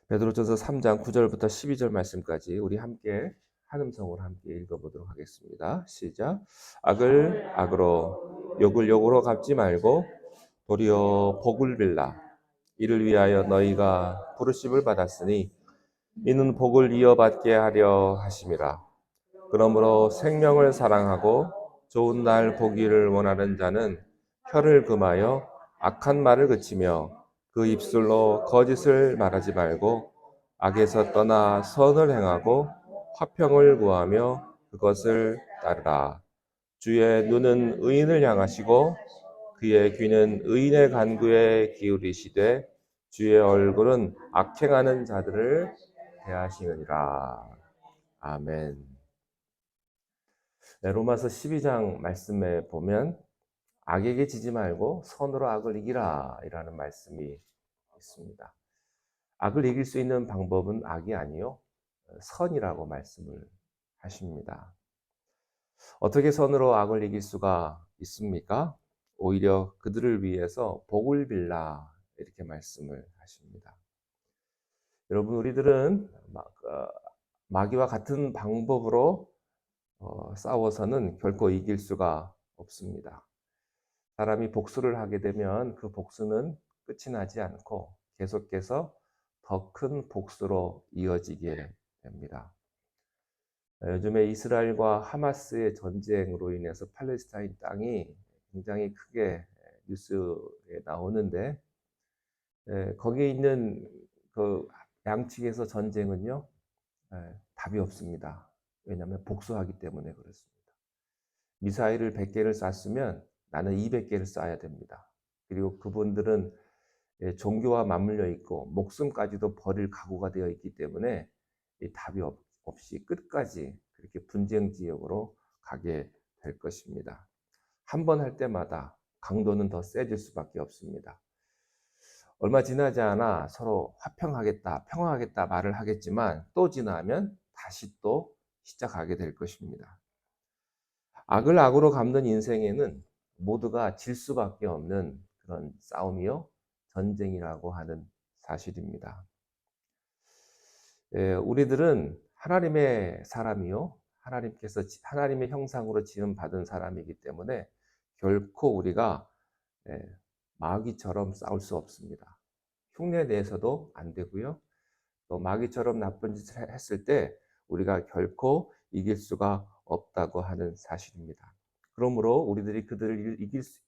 베드로전서 3장 9절부터 12절 말씀까지 우리 함께 한음성으로 함께 읽어보도록 하겠습니다. 시작. 악을 악으로 욕을 욕으로 갚지 말고 도리어 복을 빌라. 이를 위하여 너희가 부르심을 받았으니 이는 복을 이어받게 하려 하심이라. 그러므로 생명을 사랑하고 좋은 날 보기를 원하는 자는 혀를 금하여 악한 말을 그치며 그 입술로 거짓을 말하지 말고 악에서 떠나 선을 행하고 화평을 구하며 그것을 따르라. 주의 눈은 의인을 향하시고 그의 귀는 의인의 간구에 기울이시되 주의 얼굴은 악행하는 자들을 대하시느니라. 아멘. 네, 로마서 12장 말씀에 보면 악에게 지지 말고 선으로 악을 이기라 이라는 말씀이 있습니다. 악을 이길 수 있는 방법은 악이 아니요 선이라고 말씀을 하십니다. 어떻게 선으로 악을 이길 수가 있습니까? 오히려 그들을 위해서 복을 빌라 이렇게 말씀을 하십니다. 여러분, 우리들은 마귀와 같은 방법으로 싸워서는 결코 이길 수가 없습니다. 사람이 복수를 하게 되면 그 복수는 끝이 나지 않고 계속해서 더 큰 복수로 이어지게 됩니다. 요즘에 이스라엘과 하마스의 전쟁으로 인해서 팔레스타인 땅이 굉장히 크게 뉴스에 나오는데, 거기에 있는 그 양측에서 전쟁은요, 답이 없습니다. 왜냐하면 복수하기 때문에 그렇습니다. 미사일을 100개를 쐈으면 나는 200개를 쏴야 됩니다. 그리고 그분들은 종교와 맞물려 있고 목숨까지도 버릴 각오가 되어 있기 때문에 답이 없이 끝까지 그렇게 분쟁 지역으로 가게 될 것입니다. 한 번 할 때마다 강도는 더 세질 수밖에 없습니다. 얼마 지나지 않아 서로 화평하겠다, 평화하겠다 말을 하겠지만 또 지나면 다시 또 시작하게 될 것입니다. 악을 악으로 갚는 인생에는 모두가 질 수밖에 없는 그런 싸움이요, 전쟁이라고 하는 사실입니다. 우리들은 하나님의 사람이요, 하나님께서 하나님의 형상으로 지음 받은 사람이기 때문에 결코 우리가 마귀처럼 싸울 수 없습니다. 흉내 내서도 안 되고요. 또 마귀처럼 나쁜 짓을 했을 때 우리가 결코 이길 수가 없다고 하는 사실입니다. 그러므로 우리들이 그들을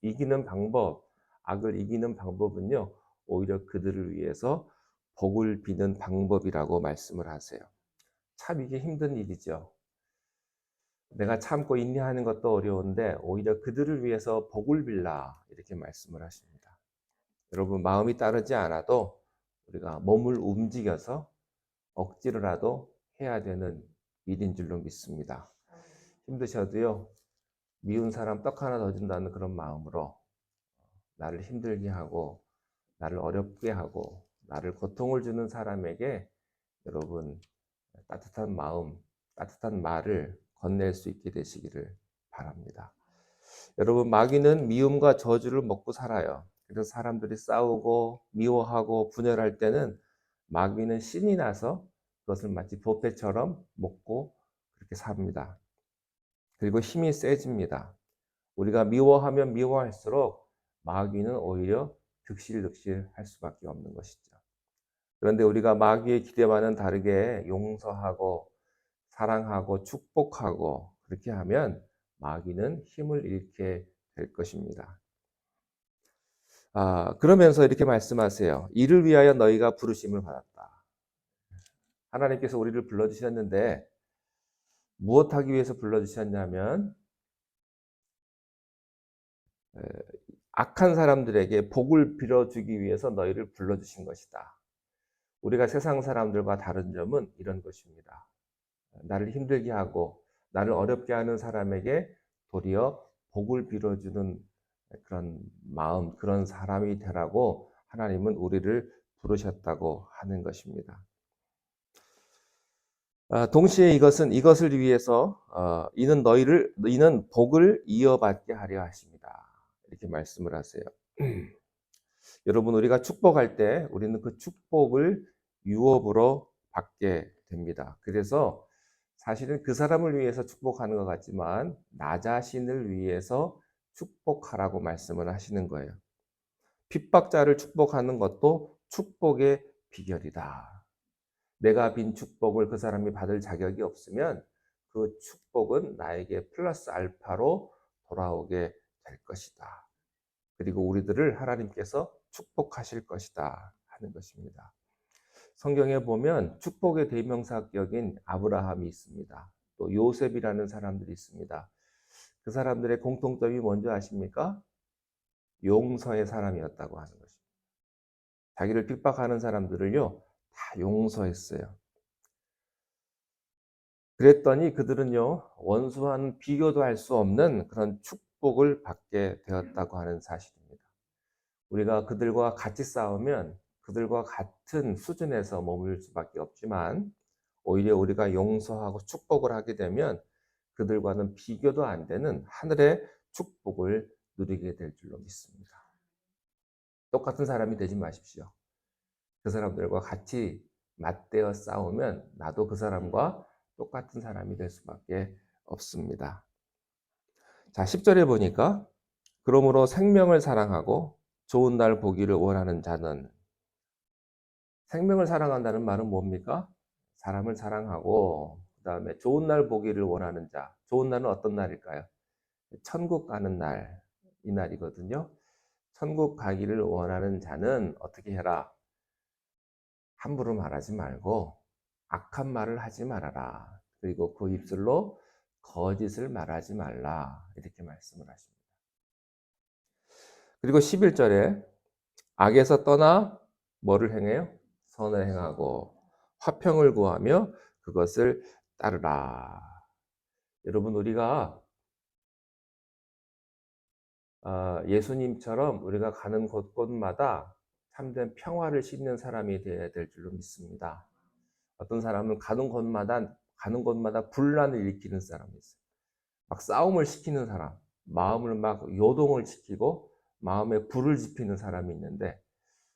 이기는 방법, 악을 이기는 방법은요, 오히려 그들을 위해서 복을 비는 방법이라고 말씀을 하세요. 참 이게 힘든 일이죠. 내가 참고 인내하는 것도 어려운데 오히려 그들을 위해서 복을 빌라 이렇게 말씀을 하십니다. 여러분, 마음이 따르지 않아도 우리가 몸을 움직여서 억지로라도 해야 되는 일인 줄로 믿습니다. 힘드셔도요, 미운 사람 떡 하나 더 준다는 그런 마음으로 나를 힘들게 하고 나를 어렵게 하고 나를 고통을 주는 사람에게 여러분 따뜻한 마음, 따뜻한 말을 건넬 수 있게 되시기를 바랍니다. 여러분, 마귀는 미움과 저주를 먹고 살아요. 그래서 사람들이 싸우고 미워하고 분열할 때는 마귀는 신이 나서 그것을 마치 뷔페처럼 먹고 그렇게 삽니다. 그리고 힘이 세집니다. 우리가 미워하면 미워할수록 마귀는 오히려 득실득실 할 수밖에 없는 것이죠. 그런데 우리가 마귀의 기대와는 다르게 용서하고 사랑하고 축복하고 그렇게 하면 마귀는 힘을 잃게 될 것입니다. 그러면서 이렇게 말씀하세요. 이를 위하여 너희가 부르심을 받았다. 하나님께서 우리를 불러주셨는데 무엇하기 위해서 불러주셨냐면 악한 사람들에게 복을 빌어주기 위해서 너희를 불러주신 것이다. 우리가 세상 사람들과 다른 점은 이런 것입니다. 나를 힘들게 하고 나를 어렵게 하는 사람에게 도리어 복을 빌어주는 그런 마음, 그런 사람이 되라고 하나님은 우리를 부르셨다고 하는 것입니다. 동시에 이것을 위해서 이는 복을 이어받게 하려 하십니다. 이렇게 말씀을 하세요. 여러분, 우리가 축복할 때 우리는 그 축복을 유업으로 받게 됩니다. 그래서 사실은 그 사람을 위해서 축복하는 것 같지만 나 자신을 위해서 축복하라고 말씀을 하시는 거예요. 핍박자를 축복하는 것도 축복의 비결이다. 내가 빈 축복을 그 사람이 받을 자격이 없으면 그 축복은 나에게 플러스 알파로 돌아오게 될 것이다. 그리고 우리들을 하나님께서 축복하실 것이다 하는 것입니다. 성경에 보면 축복의 대명사격인 아브라함이 있습니다. 또 요셉이라는 사람들이 있습니다. 그 사람들의 공통점이 뭔지 아십니까? 용서의 사람이었다고 하는 것입니다. 자기를 핍박하는 사람들을요, 다 용서했어요. 그랬더니 그들은요, 원수와는 비교도 할 수 없는 그런 축복을 받게 되었다고 하는 사실입니다. 우리가 그들과 같이 싸우면 그들과 같은 수준에서 머물 수밖에 없지만 오히려 우리가 용서하고 축복을 하게 되면 그들과는 비교도 안 되는 하늘의 축복을 누리게 될 줄로 믿습니다. 똑같은 사람이 되지 마십시오. 그 사람들과 같이 맞대어 싸우면 나도 그 사람과 똑같은 사람이 될 수밖에 없습니다. 자, 10절에 보니까 그러므로 생명을 사랑하고 좋은 날 보기를 원하는 자는, 생명을 사랑한다는 말은 뭡니까? 사람을 사랑하고 그다음에 좋은 날 보기를 원하는 자. 좋은 날은 어떤 날일까요? 천국 가는 날, 이 날이거든요. 천국 가기를 원하는 자는 어떻게 해라? 함부로 말하지 말고 악한 말을 하지 말아라. 그리고 그 입술로 거짓을 말하지 말라. 이렇게 말씀을 하십니다. 그리고 11절에 악에서 떠나 뭐를 행해요? 선을 행하고 화평을 구하며 그것을 따르라. 여러분, 우리가 예수님처럼 우리가 가는 곳곳마다 참된 평화를 싣는 사람이 되어야 될 줄로 믿습니다. 어떤 사람은 가는 곳마다 분란을 일으키는 사람이 있어요. 막 싸움을 시키는 사람, 마음을 막 요동을 시키고 마음에 불을 지피는 사람이 있는데,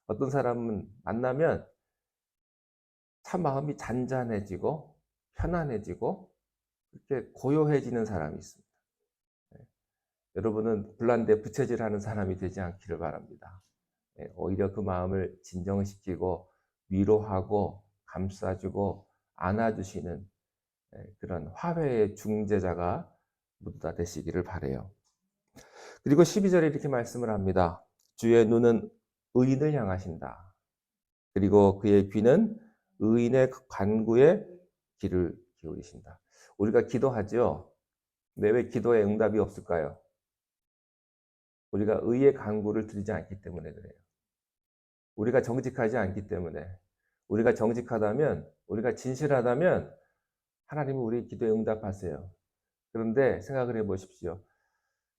어떤 사람은 만나면 참 마음이 잔잔해지고 편안해지고 이렇게 고요해지는 사람이 있습니다. 여러분은 불난데 부채질하는 사람이 되지 않기를 바랍니다. 오히려 그 마음을 진정시키고 위로하고 감싸주고 안아주시는 그런 화해의 중재자가 모두 다 되시기를 바라요. 그리고 12절에 이렇게 말씀을 합니다. 주의 눈은 의인을 향하신다. 그리고 그의 귀는 의인의 간구에 귀를 기울이신다. 우리가 기도하죠. 근데 왜 기도에 응답이 없을까요? 우리가 의의 간구를 드리지 않기 때문에 그래요. 우리가 정직하지 않기 때문에. 우리가 정직하다면, 우리가 진실하다면 하나님은 우리 기도에 응답하세요. 그런데 생각을 해보십시오.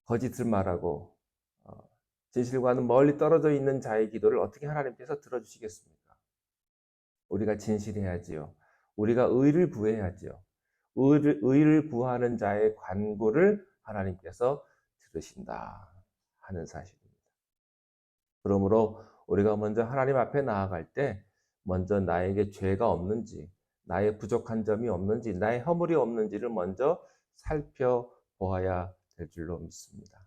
거짓을 말하고 진실과는 멀리 떨어져 있는 자의 기도를 어떻게 하나님께서 들어주시겠습니까? 우리가 진실해야지요. 우리가 의를 구해야지요. 의를 구하는 자의 간구를 하나님께서 들으신다 하는 사실입니다. 그러므로 우리가 먼저 하나님 앞에 나아갈 때 먼저 나에게 죄가 없는지, 나의 부족한 점이 없는지, 나의 허물이 없는지를 먼저 살펴보아야 될 줄로 믿습니다.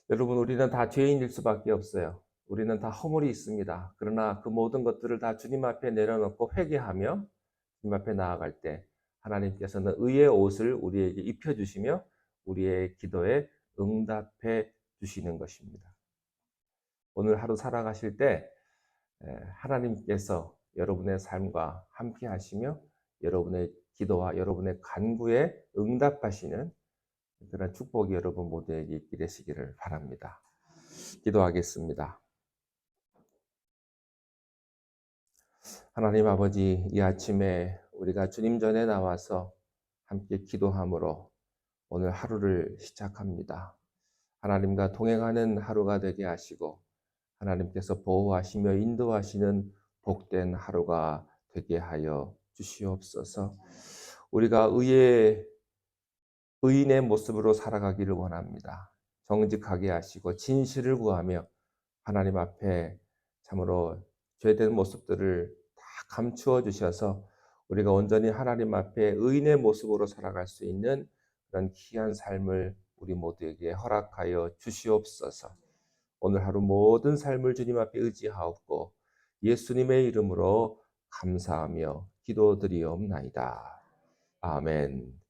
여러분, 우리는 다 죄인일 수밖에 없어요. 우리는 다 허물이 있습니다. 그러나 그 모든 것들을 다 주님 앞에 내려놓고 회개하며 주님 앞에 나아갈 때 하나님께서는 의의 옷을 우리에게 입혀주시며 우리의 기도에 응답해 주시는 것입니다. 오늘 하루 살아가실 때 하나님께서 여러분의 삶과 함께 하시며 여러분의 기도와 여러분의 간구에 응답하시는 그런 축복이 여러분 모두에게 있게 되시기를 바랍니다. 기도하겠습니다. 하나님 아버지, 이 아침에 우리가 주님 전에 나와서 함께 기도함으로 오늘 하루를 시작합니다. 하나님과 동행하는 하루가 되게 하시고 하나님께서 보호하시며 인도하시는 복된 하루가 되게 하여 주시옵소서. 우리가 의인의 모습으로 살아가기를 원합니다. 정직하게 하시고 진실을 구하며 하나님 앞에 참으로 죄된 모습들을 다 감추어 주셔서 우리가 온전히 하나님 앞에 의인의 모습으로 살아갈 수 있는 그런 귀한 삶을 우리 모두에게 허락하여 주시옵소서. 오늘 하루 모든 삶을 주님 앞에 의지하옵고 예수님의 이름으로 감사하며 기도드리옵나이다. 아멘.